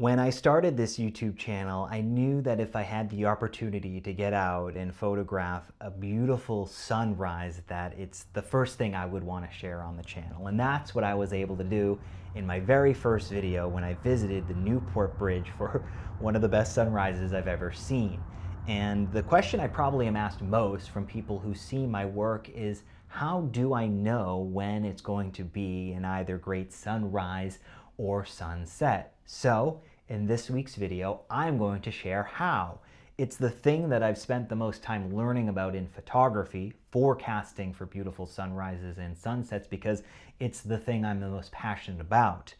When I started this YouTube channel, I knew that if I had the opportunity to get out and photograph a beautiful sunrise, that it's the first thing I would want to share on the channel. And that's what I was able to do in my very first video when I visited the Newport Bridge for one of the best sunrises I've ever seen. And the question I probably am asked most from people who see my work is, how do I know when it's going to be an either great sunrise or sunset? So in this week's video, I'm going to share how. It's the thing that I've spent the most time learning about in photography, forecasting for beautiful sunrises and sunsets, because it's the thing I'm the most passionate about.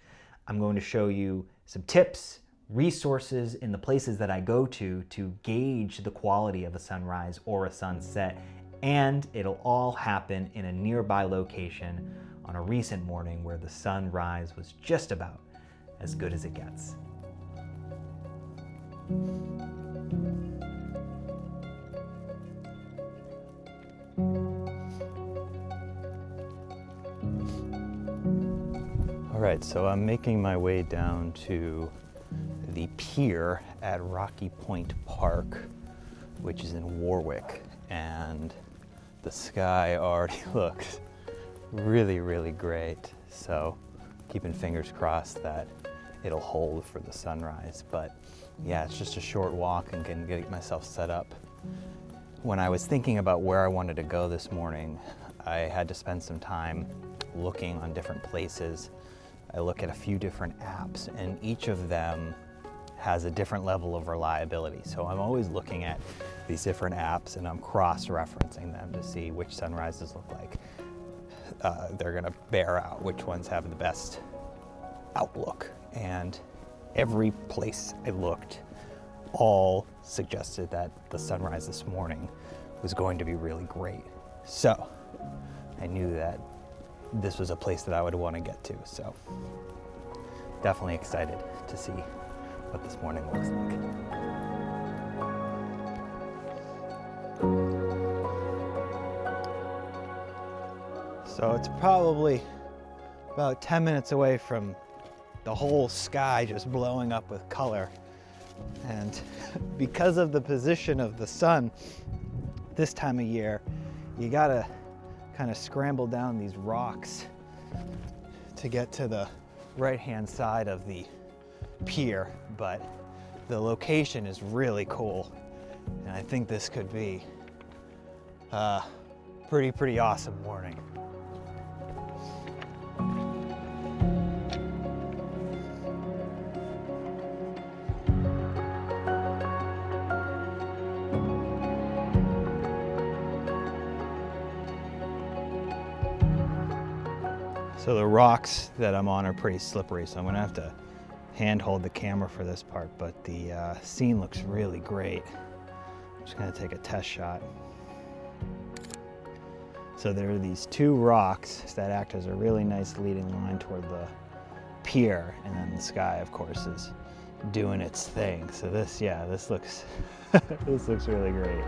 I'm going to show you some tips, resources in the places that I go to gauge the quality of a sunrise or a sunset, and it'll all happen in a nearby location on a recent morning where the sunrise was just about as good as it gets. All right, so I'm making my way down to the pier at Rocky Point Park, which is in Warwick, and the sky already looks really, really great. So keeping fingers crossed that it'll hold for the sunrise. But yeah, it's just a short walk and can get myself set up. When I was thinking about where I wanted to go this morning, I had to spend some time looking on different places. I look at a few different apps, and each of them has a different level of reliability. So I'm always looking at these different apps and I'm cross-referencing them to see which sunrises look like they're gonna bear out, which ones have the best outlook. And every place I looked all suggested that the sunrise this morning was going to be really great. So I knew that this was a place that I would want to get to. So definitely excited to see what this morning looks like. So it's probably about 10 minutes away from the whole sky just blowing up with color. And because of the position of the sun this time of year, you gotta kind of scramble down these rocks to get to the right-hand side of the pier. But the location is really cool, and I think this could be a pretty awesome morning. So the rocks that I'm on are pretty slippery, so I'm gonna have to hand hold the camera for this part, but the scene looks really great. I'm just gonna take a test shot. So there are these two rocks that act as a really nice leading line toward the pier, and then the sky, of course, is doing its thing. So this looks, this looks really great.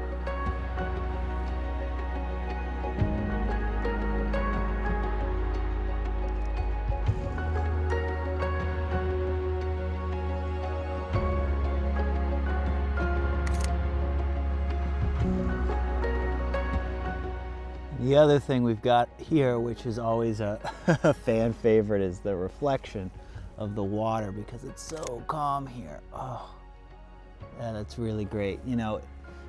The other thing we've got here, which is always a fan favorite, is the reflection of the water, because it's so calm here. Oh, yeah, that's really great. You know,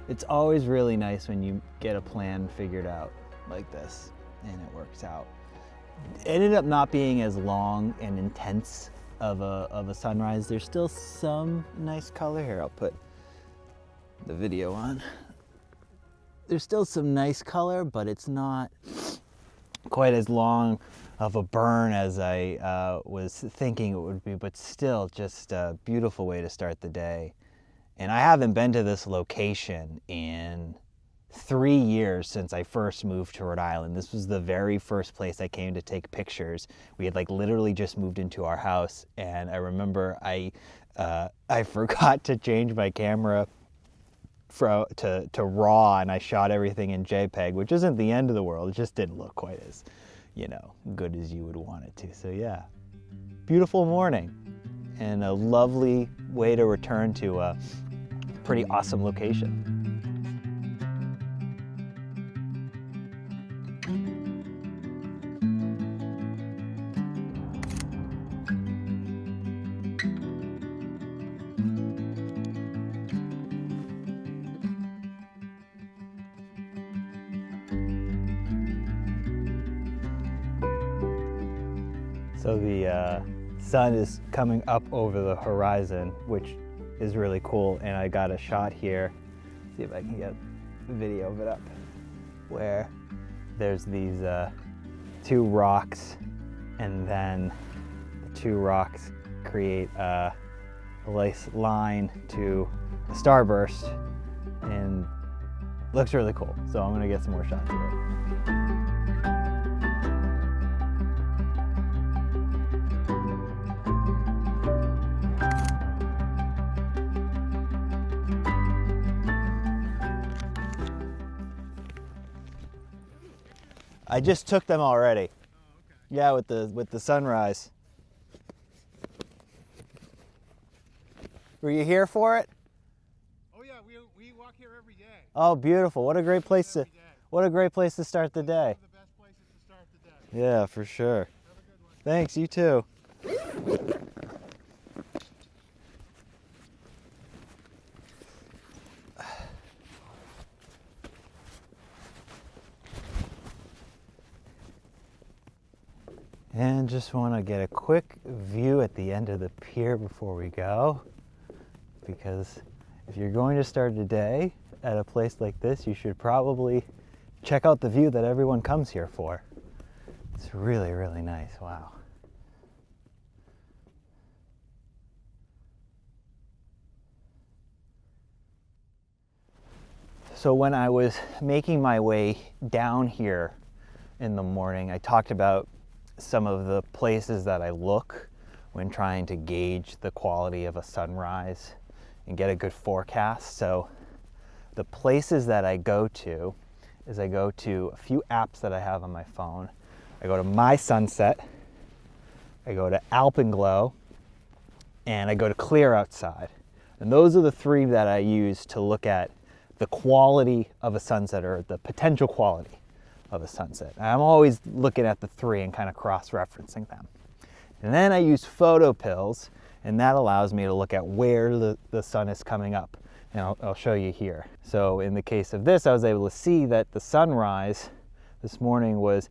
it's always really nice when you get a plan figured out like this and it works out. It ended up not being as long and intense of a sunrise. There's still some nice color here. I'll put the video on. There's still some nice color, but it's not quite as long of a burn as I was thinking it would be, but still just a beautiful way to start the day. And I haven't been to this location in 3 years since I first moved to Rhode Island. This was the very first place I came to take pictures. We had like literally just moved into our house, and I remember I forgot to change my camera to RAW, and I shot everything in JPEG, which isn't the end of the world. It just didn't look quite as, you know, good as you would want it to. So yeah, beautiful morning. and a lovely way to return to a pretty awesome location. So the sun is coming up over the horizon, which is really cool. And I got a shot here, see if I can get a video of it up, where there's these two rocks, and then the two rocks create a nice line to a starburst, and looks really cool. So I'm gonna get some more shots of it. I just took them already. Oh, okay. Yeah, with the sunrise. Were you here for it? Oh yeah, we walk here every day. Oh, beautiful! What a great place to start the day. One of the best places to start the day. Yeah, for sure. Have a good one. Thanks. You too. And just want to get a quick view at the end of the pier before we go, because if you're going to start a day at a place like this, you should probably check out the view that everyone comes here for. It's really, really nice. Wow. So when I was making my way down here in the morning, I talked about some of the places that I look when trying to gauge the quality of a sunrise and get a good forecast. So the places that I go to is I go to a few apps that I have on my phone. I go to My Sunset, I go to Alpenglow, and I go to Clear Outside. And those are the three that I use to look at the quality of a sunset, or the potential quality of a sunset. I'm always looking at the three and kind of cross-referencing them. And then I use PhotoPills, and that allows me to look at where the sun is coming up. And I'll show you here. So in the case of this, I was able to see that the sunrise this morning was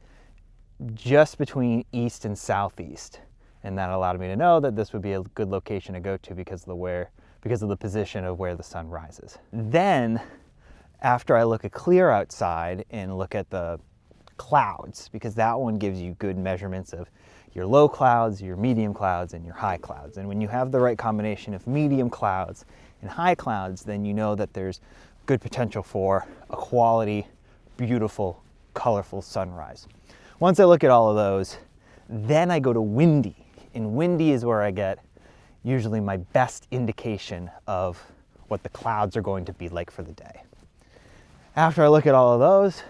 just between east and southeast. And that allowed me to know that this would be a good location to go to because of the position of where the sun rises. Then, after I look at Clear Outside and look at the clouds, because that one gives you good measurements of your low clouds, your medium clouds, and your high clouds. And when you have the right combination of medium clouds and high clouds, then you know that there's good potential for a quality, beautiful, colorful sunrise. Once I look at all of those, then I go to windy. And windy is where I get usually my best indication of what the clouds are going to be like for the day. After I look at all of those,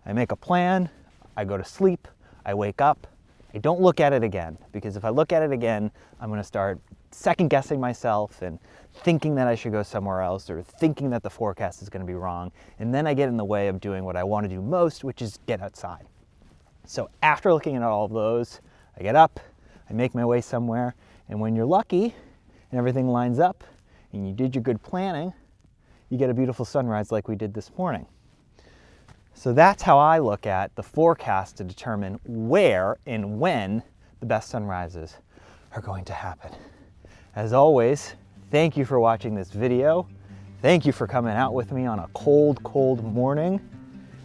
I make a plan, I go to sleep, I wake up, I don't look at it again, because if I look at it again, I'm going to start second guessing myself and thinking that I should go somewhere else, or thinking that the forecast is going to be wrong, and then I get in the way of doing what I want to do most, which is get outside. So after looking at all of those, I get up, I make my way somewhere, and when you're lucky and everything lines up and you did your good planning, you get a beautiful sunrise like we did this morning. So that's how I look at the forecast to determine where and when the best sunrises are going to happen. As always, thank you for watching this video. Thank you for coming out with me on a cold, cold morning.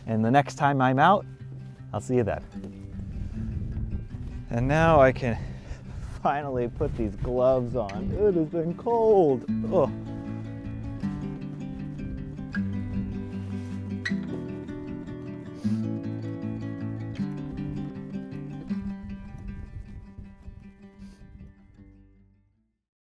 And the next time I'm out, I'll see you then. And now I can finally put these gloves on. It has been cold. Oh.